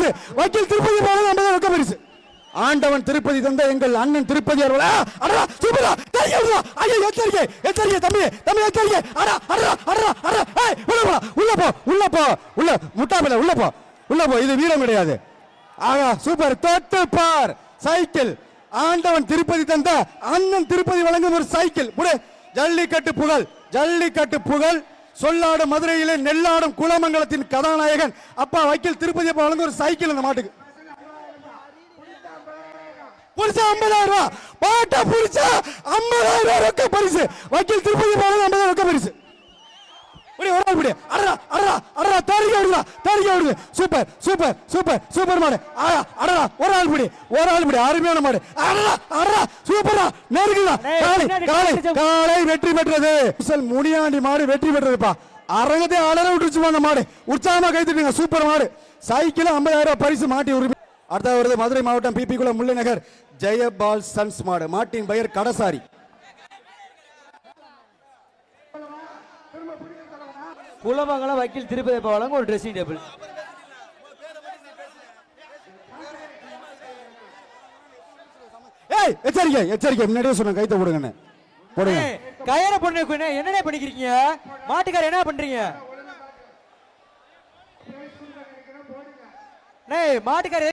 பரிசு. வக்கீல் திருப்பதி பாலன் 50,000 ரொக்க பரிசு. ஆண்டவன் திருப்பதி தந்த எங்கள் அண்ணன் திருப்பதி அவர்களா அடடா சூப்பரா தெரியுமா ஐயா எச்சரிக்கை எச்சரிக்கை தம்பி தம்பி எச்சரிக்கை அடடா அடடா அடடா அடடா ஏய் உள்ள போ முட்டாபில உள்ள போ இது வீரம் கிடையாது. ஆகா சூப்பர் தொட்டு பார் சைக்கிள் ஆண்டவன் திருப்பதி தந்த அண்ணன் திருப்பதி வழங்கும் ஒரு சைக்கிள் முடி. ஜல்லிக்கட்டு புகழ் சொல்லாடும் மதுரையிலே நெல்லாடும் குலமங்கலத்தின் கதாநாயகன் அப்பா வக்கீல் திருப்பதி அப்பா வழங்கும் ஒரு சைக்கிள் அந்த மாட்டுக்கு புரிச்சா 50,000 பாட்டா புரிச்சா 50,000 ரொக்க பரிசு. வக்கீல் திருப்பதி பாலன் 50,000 ரொக்க பரிசு. ஒரு ஆள் பிடி அடடா அடடா அடடா தாரிக்க விடுது சூப்பர் மாடு அடடா ஒரு ஆள் பிடி அருமையான மாடு அடடா அடடா சூப்பரா நெருங்குதா காலை வெற்றி பெற்றது. முனியாண்டி மாடு வெற்றி பெற்றதுப்பா. அரங்கத்தை அலற விட்டுருச்சு அந்த மாடு உற்சாகமா கைத்துட்டீங்க சூப்பர் மாடு. சைக்கிள் 50,000 பரிசு மாட்டி உரிமை. அடுத்த வருது மதுரை மாவட்டம் பிபி குளம் முல்லை நகர் ஜெயபால் சன்ஸ் மாடு. மாட்டின் பெயர் கடசாரி. குலமங்கலம் வக்கீல் திருப்பதி வழங்க ஒரு ட்ரெஸ்ஸிங் டேபிள். ஏய் எச்சரிக்கை முன்னாடியே சொன்ன கைத்த போடுங்க கயிறை பொண்ணு என்னென்ன பண்ணிக்கிறீங்க மாட்டுக்கார என்ன பண்றீங்க மாட்டுக்கார